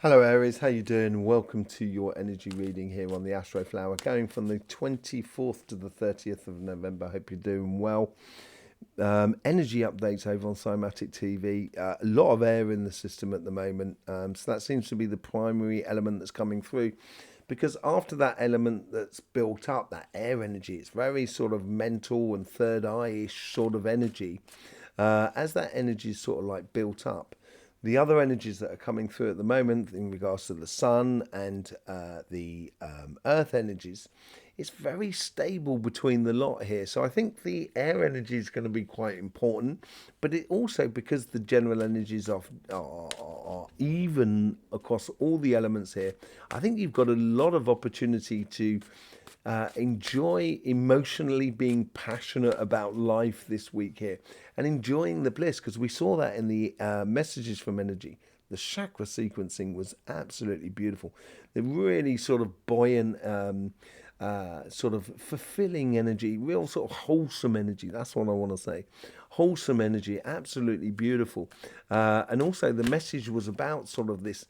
Hello Aries, how you doing? Welcome to your energy reading here on the Astroflower, going from the 24th to the 30th of November. Hope you're doing well. Energy updates over on Cymatic TV. A lot of air in the system at the moment, so that seems to be the primary element that's coming through. Because after that element that's built up, that air energy, it's very sort of mental and third eye-ish sort of energy. As that energy is sort of like built up, the other energies that are coming through at the moment in regards to the sun and the earth energies, it's very stable between the lot here. So I think the air energy is going to be quite important, but it also, because the general energies are even across all the elements here, I think you've got a lot of opportunity to enjoy emotionally being passionate about life this week here and enjoying the bliss, because we saw that in the messages from energy. The chakra sequencing was absolutely beautiful. The really sort of buoyant, sort of fulfilling energy, real sort of wholesome energy. That's what I want to say. Wholesome energy, absolutely beautiful. And also the message was about sort of this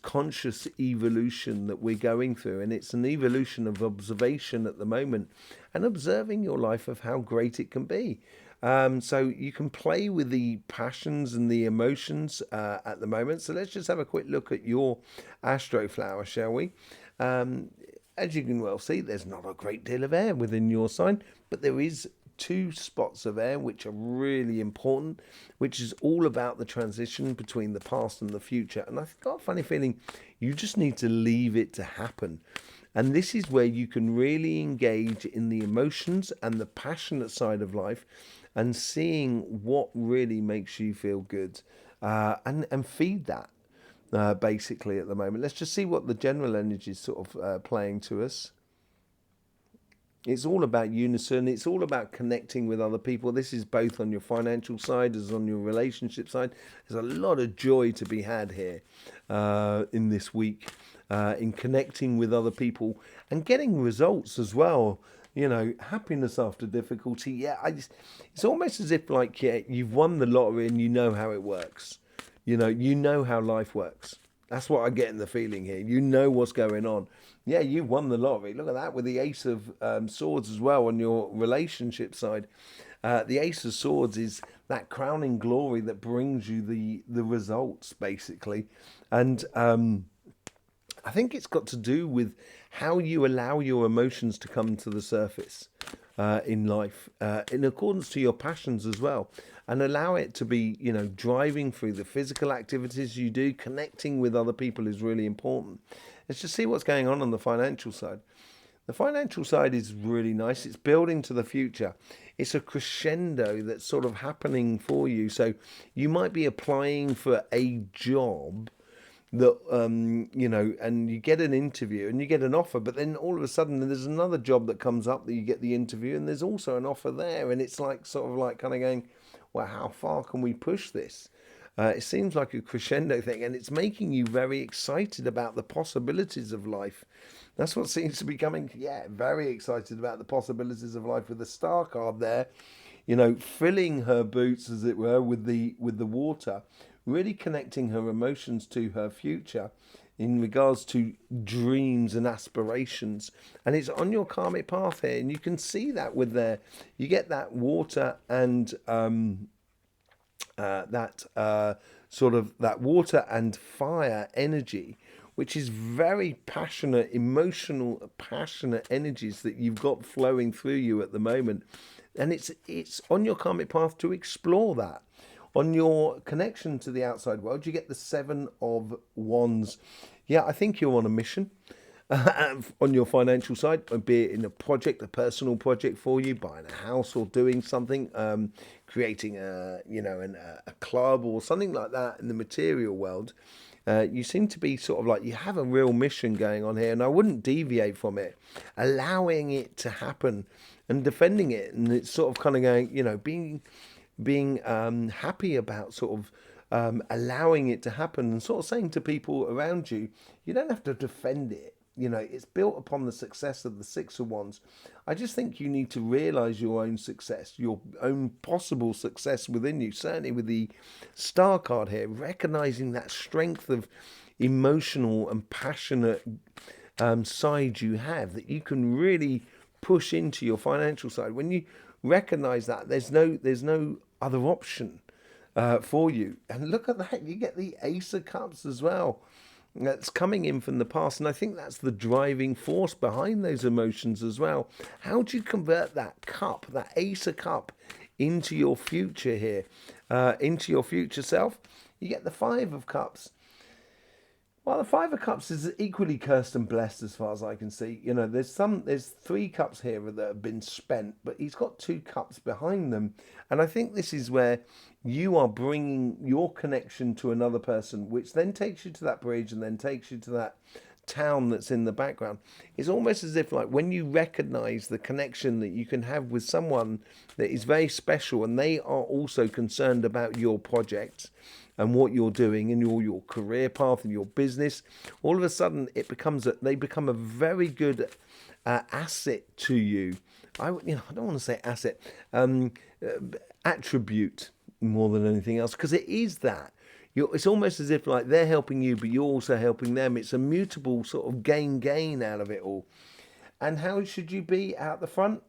conscious evolution that we're going through, and it's an evolution of observation at the moment and observing your life of how great it can be. So you can play with the passions and the emotions at the moment. So let's just have a quick look at your Astroflower, shall we? Um, as you can well see, there's not a great deal of air within your sign, but there is two spots of air which are really important, which is all about the transition between the past and the future. And I've got a funny feeling you just need to leave it to happen. And this is where you can really engage in the emotions and the passionate side of life and seeing what really makes you feel good, and feed that basically at the moment. Let's just see what the general energy is sort of playing to us. It's all about unison. It's all about connecting with other people. This is both on your financial side as on your relationship side. There's a lot of joy to be had here in this week, in connecting with other people and getting results as well. You know, happiness after difficulty. Yeah, it's almost as if like, yeah, you've won the lottery and you know how it works. You know how life works. That's what I get in the feeling here. You know what's going on. Yeah, you won the lottery. Look at that with the Ace of Swords as well on your relationship side. The Ace of Swords is that crowning glory that brings you the results, basically. And I think it's got to do with how you allow your emotions to come to the surface in life, in accordance to your passions as well, and allow it to be, driving through the physical activities you do. Connecting with other people is really important. Let's just see what's going on the financial side. The financial side is really nice. It's building to the future. It's a crescendo that's sort of happening for you. So you might be applying for a job that and you get an interview and you get an offer, but then all of a sudden there's another job that comes up that you get the interview and there's also an offer there, and it's like sort of like kind of going, well, how far can we push this? It seems like a crescendo thing, and it's making you very excited about the possibilities of life. That's what seems to be coming. Yeah, very excited about the possibilities of life with the star card there. Filling her boots, as it were, with the water, really connecting her emotions to her future in regards to dreams and aspirations. And it's on your karmic path here, and you can see that with there. You get that water and that sort of that water and fire energy, which is very passionate, emotional, passionate energies that you've got flowing through you at the moment. And it's on your karmic path to explore that. On your connection to the outside world, you get the Seven of Wands. Yeah, I think you're on a mission. On your financial side, be it in a project, a personal project for you, buying a house or doing something, creating a club or something like that in the material world. You seem to be sort of like you have a real mission going on here, and I wouldn't deviate from it, allowing it to happen and defending it. And it's sort of kind of going, being happy about sort of allowing it to happen, and sort of saying to people around you, you don't have to defend it. It's built upon the success of the Six of Wands. I just think you need to realize your own success, your own possible success within you. Certainly with the Star card here, recognizing that strength of emotional and passionate side you have that you can really push into your financial side. When you recognize that, there's no other option for you. And look at that, you get the Ace of Cups as well. That's coming in from the past, and I think that's the driving force behind those emotions as well. How do you convert that cup, that Ace of Cup, into your future here, into your future self? You get the Five of Cups. Well, the Five of Cups is equally cursed and blessed as far as I can see. You know, there's three cups here that have been spent, but he's got two cups behind them. And I think this is where you are bringing your connection to another person, which then takes you to that bridge and then takes you to that town that's in the background. It's almost as if, like, when you recognize the connection that you can have with someone that is very special and they are also concerned about your projects and what you're doing and your career path and your business, all of a sudden they become a very good asset to you. I don't want to say asset, attribute more than anything else, because it is that. It's almost as if, like, they're helping you, but you're also helping them. It's a mutable sort of gain out of it all. And how should you be out the front?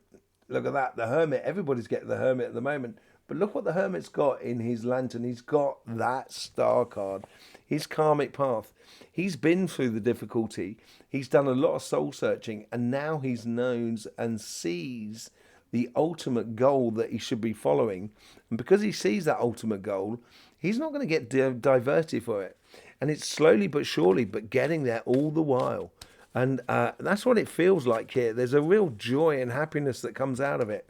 Look at that, the Hermit. Everybody's getting the Hermit at the moment. But look what the Hermit's got in his lantern. He's got that Star card, his karmic path. He's been through the difficulty. He's done a lot of soul searching, and now he knows and sees the ultimate goal that he should be following. And because he sees that ultimate goal, he's not going to get diverted for it. And it's slowly but surely, but getting there all the while. And that's what it feels like here. There's a real joy and happiness that comes out of it.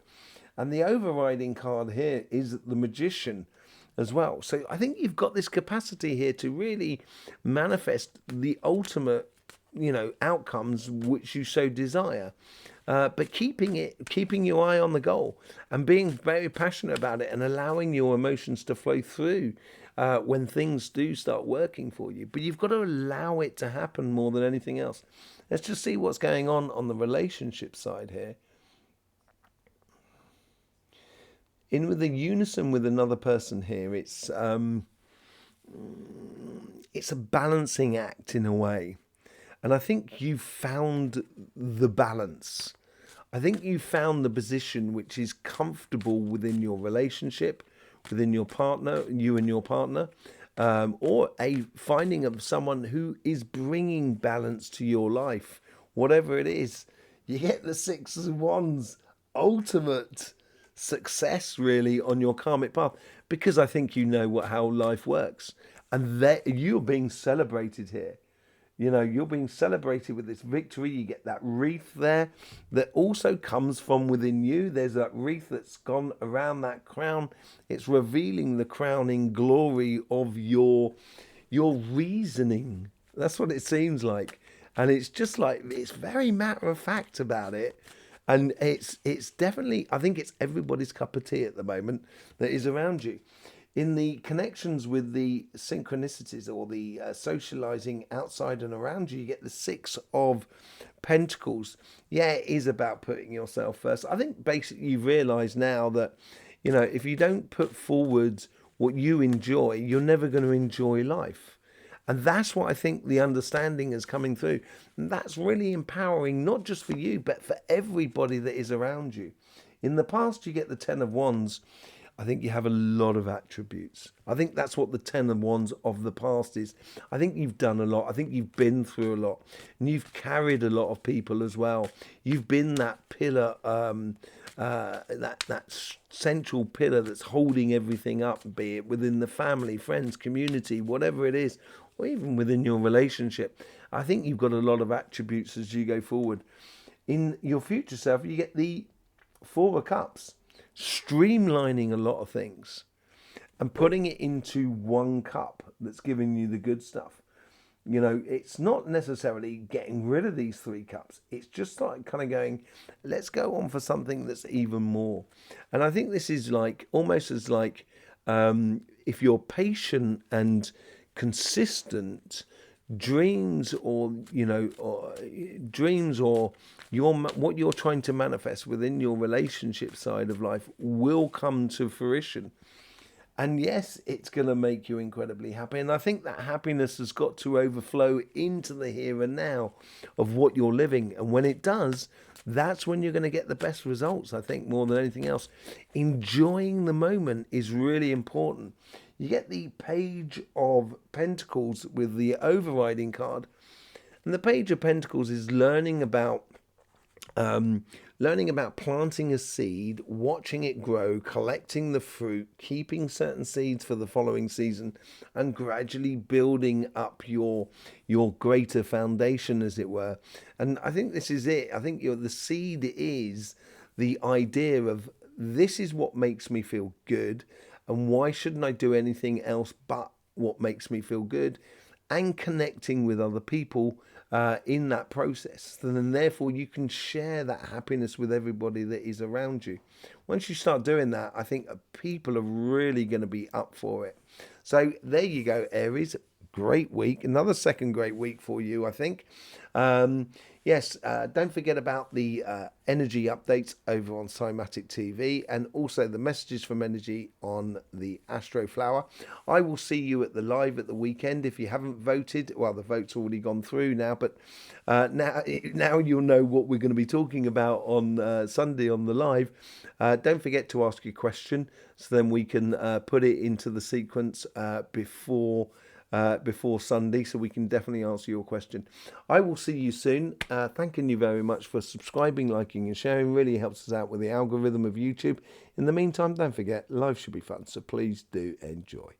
And the overriding card here is the Magician as well. So I think you've got this capacity here to really manifest the ultimate, outcomes which you so desire. But keeping your eye on the goal and being very passionate about it and allowing your emotions to flow through when things do start working for you. But you've got to allow it to happen more than anything else. Let's just see what's going on the relationship side here. In with a unison with another person here, it's a balancing act in a way. And I think you've found the balance. I think you found the position which is comfortable within your relationship, within your partner, you and your partner, or a finding of someone who is bringing balance to your life, whatever it is. You get the Six of Wands, ultimate success really on your karmic path, because I think you know how life works, and that you're being celebrated here. You're being celebrated with this victory. You get that wreath there that also comes from within you. There's that wreath that's gone around that crown. It's revealing the crowning glory of your reasoning. That's what it seems like. And it's just like, it's very matter of fact about it. And it's definitely, I think it's everybody's cup of tea at the moment that is around you. In the connections with the synchronicities or the socializing outside and around you, you get the Six of Pentacles. Yeah, it is about putting yourself first. I think basically you've realized now that, if you don't put forward what you enjoy, you're never going to enjoy life. And that's what I think the understanding is coming through. And that's really empowering, not just for you, but for everybody that is around you. In the past, you get the Ten of Wands. I think you have a lot of attributes. I think that's what the Ten of Wands of the past is. I think you've done a lot. I think you've been through a lot. And you've carried a lot of people as well. You've been that pillar, that central pillar that's holding everything up, be it within the family, friends, community, whatever it is, or even within your relationship. I think you've got a lot of attributes as you go forward. In your future self, you get the Four of Cups, streamlining a lot of things and putting it into one cup that's giving you the good stuff. It's not necessarily getting rid of these three cups. It's just like kind of going, let's go on for something that's even more. And I think this is like almost as like if you're patient and consistent, dreams or what you're trying to manifest within your relationship side of life will come to fruition. And yes, it's going to make you incredibly happy. And I think that happiness has got to overflow into the here and now of what you're living. And when it does, that's when you're going to get the best results, I think, more than anything else. Enjoying the moment is really important. You get the Page of Pentacles with the overriding card. And the Page of Pentacles is learning about planting a seed, watching it grow, collecting the fruit, keeping certain seeds for the following season, and gradually building up your greater foundation, as it were. And I think this is it. I think the seed is the idea of, this is what makes me feel good, and why shouldn't I do anything else but what makes me feel good, and connecting with other people in that process. And then therefore you can share that happiness with everybody that is around you. Once you start doing that, I think people are really going to be up for it. So there you go, Aries. Great week. Another second great week for you, I think. Yes, don't forget about the energy updates over on Cymatic TV, and also the messages from energy on the Astroflower. I will see you at the live at the weekend. If you haven't voted, well, the vote's already gone through now, but now you'll know what we're going to be talking about on Sunday on the live. Don't forget to ask your question, so then we can put it into the sequence before Sunday, so we can definitely answer your question. I will see you soon. Thanking you very much for subscribing, liking and sharing. Really helps us out with the algorithm of YouTube. In the meantime, don't forget, life should be fun, so please do enjoy.